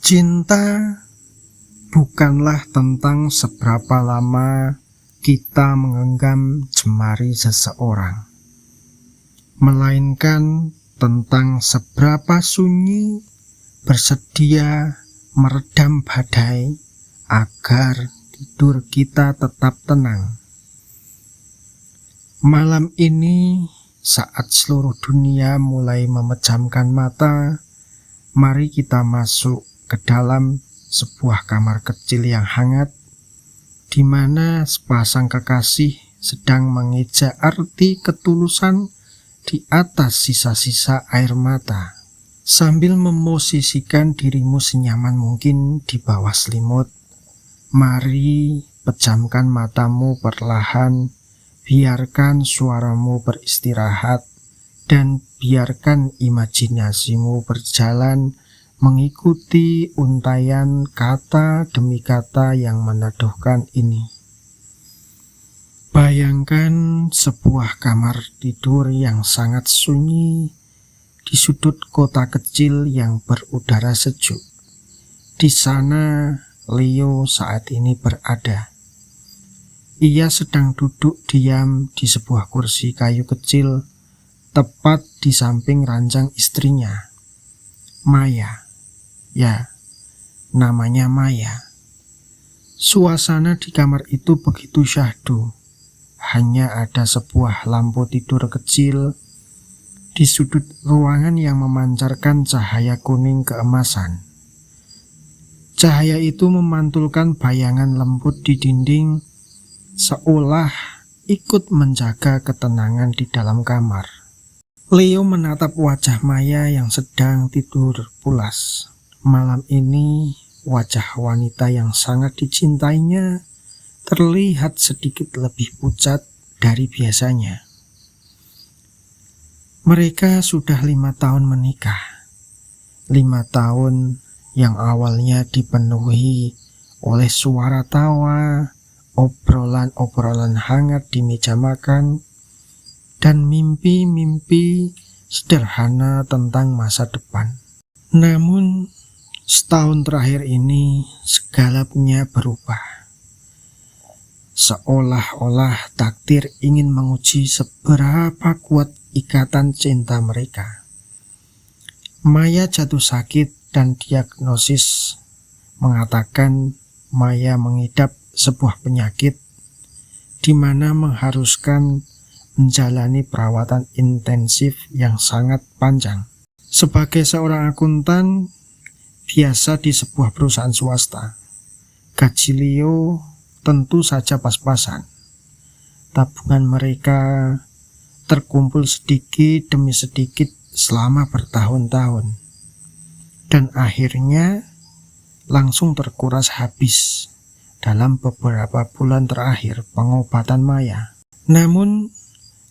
Cinta bukanlah tentang seberapa lama kita menggenggam jemari seseorang, melainkan tentang seberapa sunyi bersedia meredam badai agar tidur kita tetap tenang. Malam ini, saat seluruh dunia mulai memejamkan mata, mari kita masuk ke dalam sebuah kamar kecil yang hangat, di mana sepasang kekasih sedang mengeja arti ketulusan di atas sisa-sisa air mata, sambil memosisikan dirimu senyaman mungkin di bawah selimut. Mari pejamkan matamu perlahan, biarkan suaramu beristirahat, dan biarkan imajinasimu berjalan mengikuti untaian kata demi kata yang meneduhkan ini. Bayangkan sebuah kamar tidur yang sangat sunyi di sudut kota kecil yang berudara sejuk. Di sana Leo saat ini berada. Ia sedang duduk diam di sebuah kursi kayu kecil, tepat di samping ranjang istrinya, Maya. Ya, namanya Maya. Suasana di kamar itu begitu syahdu. Hanya ada sebuah lampu tidur kecil di sudut ruangan yang memancarkan cahaya kuning keemasan. Cahaya itu memantulkan bayangan lembut di dinding, seolah ikut menjaga ketenangan di dalam kamar. Leo menatap wajah Maya yang sedang tidur pulas. Malam ini, wajah wanita yang sangat dicintainya terlihat sedikit lebih pucat dari biasanya. Mereka sudah 5 tahun menikah. 5 tahun yang awalnya dipenuhi oleh suara tawa, obrolan-obrolan hangat di meja makan, dan mimpi-mimpi sederhana tentang masa depan. Namun, setahun terakhir ini segalanya berubah. Seolah-olah takdir ingin menguji seberapa kuat ikatan cinta mereka. Maya jatuh sakit dan diagnosis mengatakan Maya mengidap sebuah penyakit di mana mengharuskan menjalani perawatan intensif yang sangat panjang. Sebagai seorang akuntan biasa di sebuah perusahaan swasta, gaji Leo tentu saja pas-pasan. Tabungan mereka terkumpul sedikit demi sedikit selama bertahun-tahun, dan akhirnya langsung terkuras habis dalam beberapa bulan terakhir pengobatan Maya. Namun,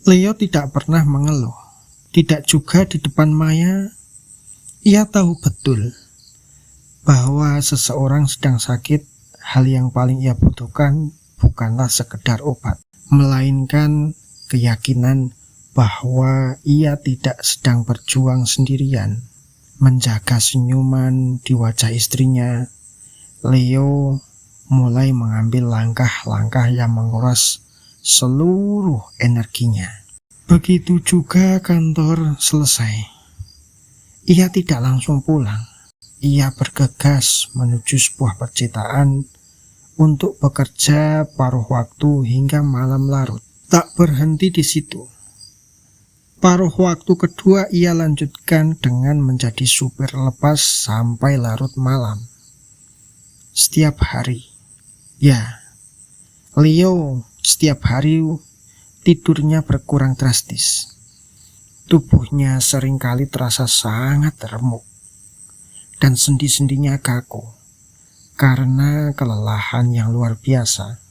Leo tidak pernah mengeluh. Tidak juga di depan Maya. Ia tahu betul bahwa seseorang sedang sakit, hal yang paling ia butuhkan bukanlah sekedar obat, melainkan keyakinan bahwa ia tidak sedang berjuang sendirian. Menjaga senyuman di wajah istrinya, Leo mulai mengambil langkah-langkah yang menguras seluruh energinya. Begitu juga kantor selesai, ia tidak langsung pulang. Ia bergegas menuju sebuah percintaan untuk bekerja paruh waktu hingga malam larut. Tak berhenti di situ. Paruh waktu kedua ia lanjutkan dengan menjadi supir lepas sampai larut malam. Setiap hari. Ya, Leo setiap hari tidurnya berkurang drastis. Tubuhnya seringkali terasa sangat remuk, dan sendi-sendinya kaku karena kelelahan yang luar biasa.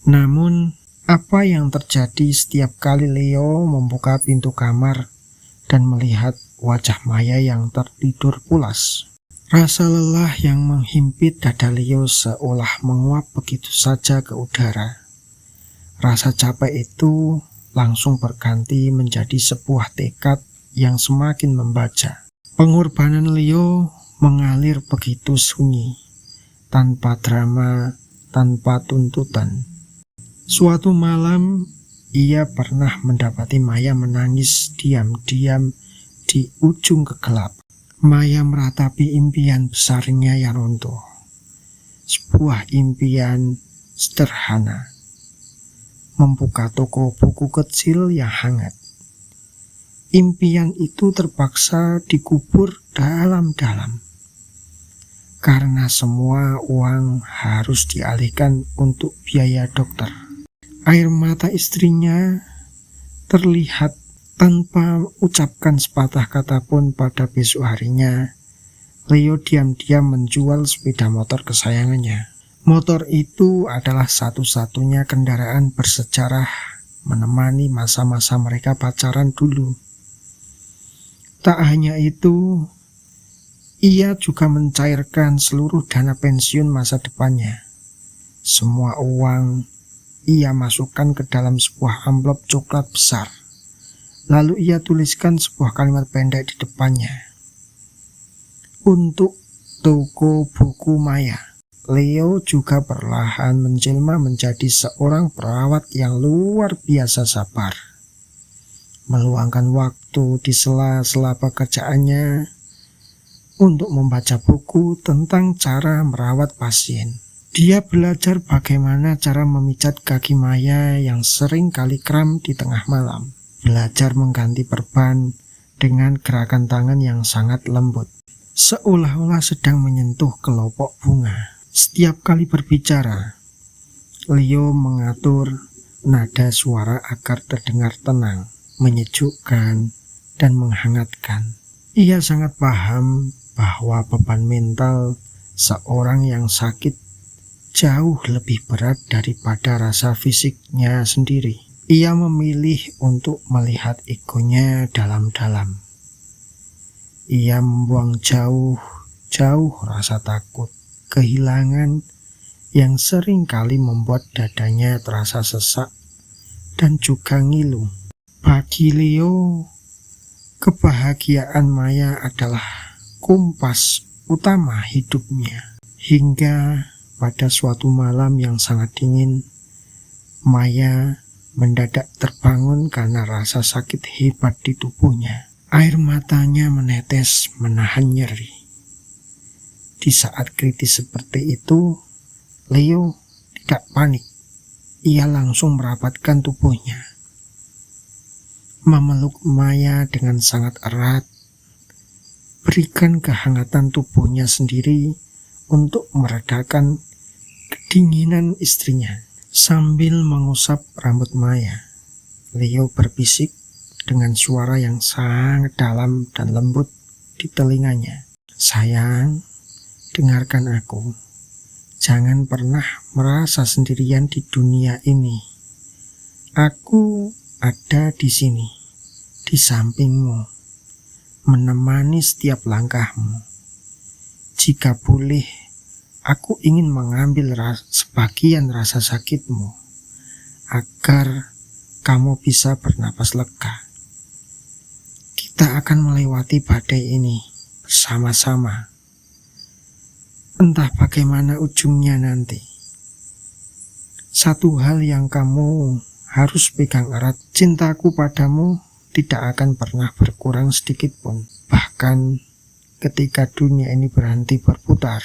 Namun, apa yang terjadi setiap kali Leo membuka pintu kamar dan melihat wajah Maya yang tertidur pulas? Rasa lelah yang menghimpit dada Leo seolah menguap begitu saja ke udara. Rasa capek itu langsung berganti menjadi sebuah tekad yang semakin membaja. Pengorbanan Leo mengalir begitu sunyi, tanpa drama, tanpa tuntutan. Suatu malam, ia pernah mendapati Maya menangis diam-diam di ujung kegelapan. Maya meratapi impian besarnya yang runtuh. Sebuah impian sederhana, membuka toko buku kecil yang hangat. Impian itu terpaksa dikubur dalam-dalam, karena semua uang harus dialihkan untuk biaya dokter. Air mata istrinya terlihat tanpa ucapkan sepatah kata pun. Pada besok harinya, Leo diam-diam menjual sepeda motor kesayangannya. Motor itu adalah satu-satunya kendaraan bersejarah menemani masa-masa mereka pacaran dulu. Tak hanya itu, ia juga mencairkan seluruh dana pensiun masa depannya. Semua uang ia masukkan ke dalam sebuah amplop coklat besar. Lalu ia tuliskan sebuah kalimat pendek di depannya. Untuk toko buku Maya. Leo juga perlahan menjelma menjadi seorang perawat yang luar biasa sabar. Meluangkan waktu di sela-sela pekerjaannya untuk membaca buku tentang cara merawat pasien. Dia belajar bagaimana cara memijat kaki Maya yang sering kali kram di tengah malam. Belajar mengganti perban dengan gerakan tangan yang sangat lembut, seolah-olah sedang menyentuh kelompok bunga. Setiap kali berbicara, Leo mengatur nada suara agar terdengar tenang, menyejukkan, dan menghangatkan. Ia sangat paham bahwa beban mental seorang yang sakit jauh lebih berat daripada rasa fisiknya sendiri. Ia memilih untuk melihat egonya dalam-dalam. Ia membuang jauh-jauh rasa takut, kehilangan yang sering kali membuat dadanya terasa sesak dan juga ngilu. Bagi Leo, kebahagiaan Maya adalah kompas utama hidupnya. Hingga pada suatu malam yang sangat dingin, Maya mendadak terbangun karena rasa sakit hebat di tubuhnya. Air matanya menetes menahan nyeri. Di saat kritis seperti itu, Leo tidak panik. Ia langsung merapatkan tubuhnya, memeluk Maya dengan sangat erat, berikan kehangatan tubuhnya sendiri untuk meredakan kedinginan istrinya. Sambil mengusap rambut Maya, Leo berbisik dengan suara yang sangat dalam dan lembut di telinganya. Sayang, dengarkan aku. Jangan pernah merasa sendirian di dunia ini. Aku ada di sini, di sampingmu, menemani setiap langkahmu. Jika boleh, aku ingin mengambil sebagian rasa sakitmu, agar kamu bisa bernapas lega. Kita akan melewati badai ini bersama-sama. Entah bagaimana ujungnya nanti. Satu hal yang kamu harus pegang erat, cintaku padamu tidak akan pernah berkurang sedikit pun. Bahkan ketika dunia ini berhenti berputar.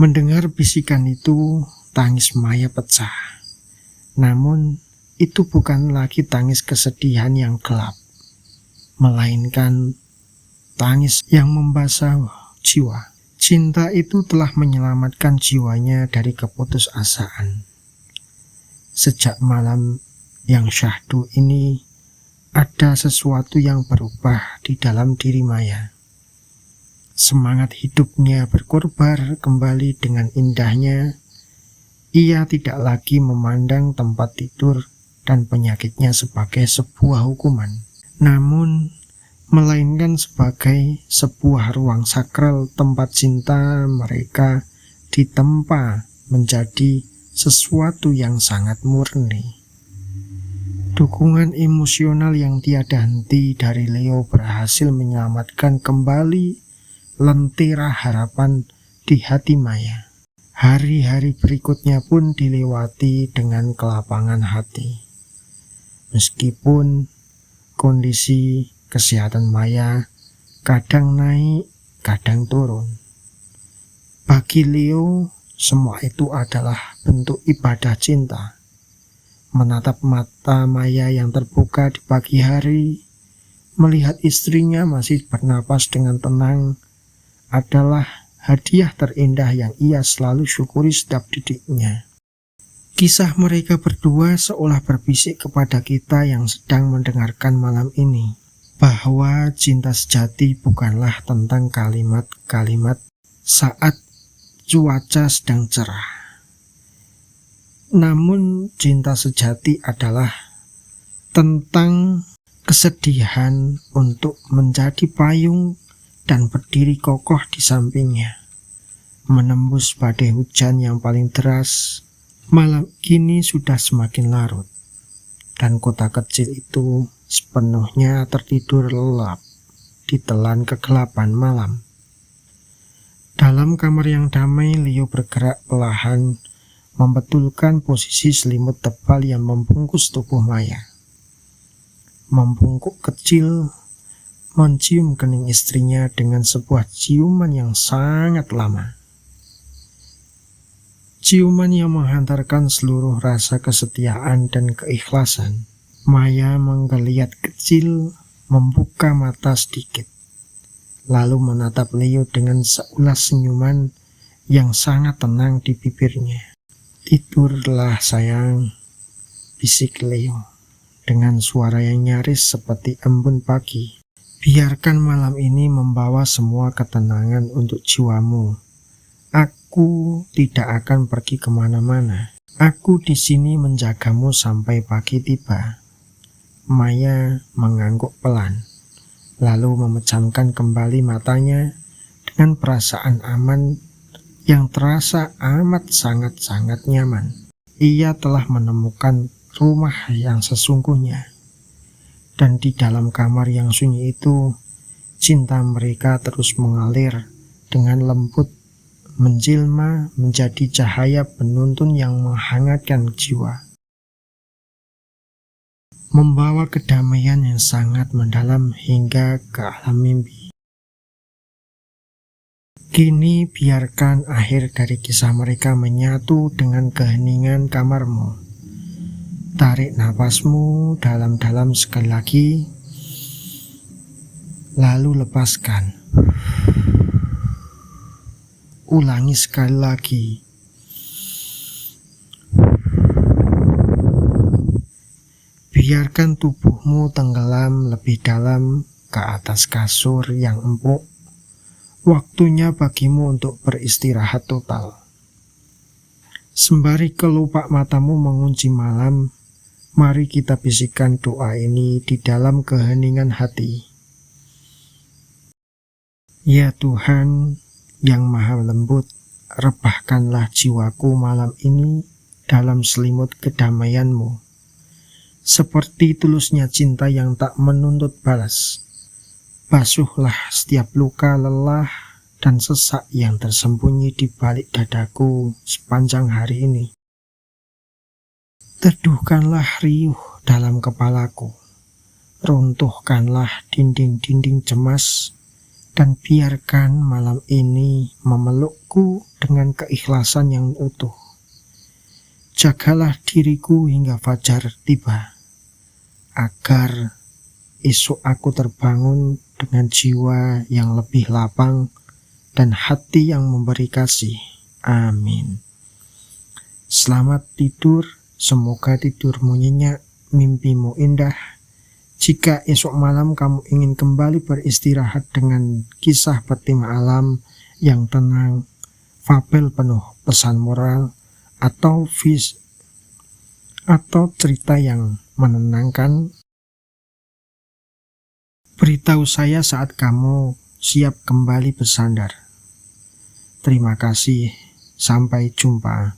Mendengar bisikan itu, tangis Maya pecah. Namun, itu bukan lagi tangis kesedihan yang gelap, melainkan tangis yang membasah jiwa. Cinta itu telah menyelamatkan jiwanya dari keputusasaan. Sejak malam yang syahdu ini, ada sesuatu yang berubah di dalam diri Maya. Semangat hidupnya berkorbar kembali dengan indahnya. Ia tidak lagi memandang tempat tidur dan penyakitnya sebagai sebuah hukuman, namun melainkan sebagai sebuah ruang sakral tempat cinta mereka ditempa menjadi sesuatu yang sangat murni. Dukungan emosional yang tiada henti dari Leo berhasil menyelamatkan kembali lentera harapan di hati Maya. Hari-hari berikutnya pun dilewati dengan kelapangan hati. Meskipun kondisi kesehatan Maya kadang naik, kadang turun. Bagi Leo, semua itu adalah bentuk ibadah cinta. Menatap mata Maya yang terbuka di pagi hari, melihat istrinya masih bernapas dengan tenang, adalah hadiah terindah yang ia selalu syukuri setiap detiknya. Kisah mereka berdua seolah berbisik kepada kita yang sedang mendengarkan malam ini, bahwa cinta sejati bukanlah tentang kalimat-kalimat saat cuaca sedang cerah. Namun cinta sejati adalah tentang kesedihan untuk menjadi payung dan berdiri kokoh di sampingnya, menembus badai hujan yang paling deras. Malam kini sudah semakin larut, dan kota kecil itu sepenuhnya tertidur lelap ditelan kegelapan malam. Dalam kamar yang damai, Leo bergerak perlahan, membetulkan posisi selimut tebal yang membungkus tubuh Maya. Membungkuk kecil, mencium kening istrinya dengan sebuah ciuman yang sangat lama. Ciuman yang menghantarkan seluruh rasa kesetiaan dan keikhlasan. Maya menggeliat kecil, membuka mata sedikit, lalu menatap Leo dengan seulas senyuman yang sangat tenang di bibirnya. "Tidurlah sayang," bisik Leo dengan suara yang nyaris seperti embun pagi. "Biarkan malam ini membawa semua ketenangan untuk jiwamu. Aku tidak akan pergi kemana-mana. Aku di sini menjagamu sampai pagi tiba." Maya mengangguk pelan, lalu memejamkan kembali matanya dengan perasaan aman yang terasa amat sangat-sangat nyaman. Ia telah menemukan rumah yang sesungguhnya, dan di dalam kamar yang sunyi itu, cinta mereka terus mengalir dengan lembut, menjelma menjadi cahaya penuntun yang menghangatkan jiwa, membawa kedamaian yang sangat mendalam hingga ke alam mimpi. Kini biarkan akhir dari kisah mereka menyatu dengan keheningan kamarmu. Tarik napasmu dalam-dalam sekali lagi, lalu lepaskan. Ulangi sekali lagi. Biarkan tubuhmu tenggelam lebih dalam ke atas kasur yang empuk. Waktunya bagimu untuk beristirahat total. Sembari kelopak matamu mengunci malam, mari kita bisikkan doa ini di dalam keheningan hati. Ya Tuhan yang maha lembut, rebahkanlah jiwaku malam ini dalam selimut kedamaian-Mu. Seperti tulusnya cinta yang tak menuntut balas. Basuhlah setiap luka, lelah, dan sesak yang tersembunyi di balik dadaku sepanjang hari ini. Teduhkanlah riuh dalam kepalaku, runtuhkanlah dinding-dinding cemas, dan biarkan malam ini memelukku dengan keikhlasan yang utuh. Jagalah diriku hingga fajar tiba, agar esok aku terbangun dengan jiwa yang lebih lapang dan hati yang memberi kasih. Amin. Selamat tidur. Semoga tidurmu nyenyak, mimpimu indah. Jika esok malam kamu ingin kembali beristirahat dengan kisah bertema alam yang tenang, fabel penuh pesan moral, atau cerita yang menenangkan, beritahu saya saat kamu siap kembali bersandar. Terima kasih, sampai jumpa.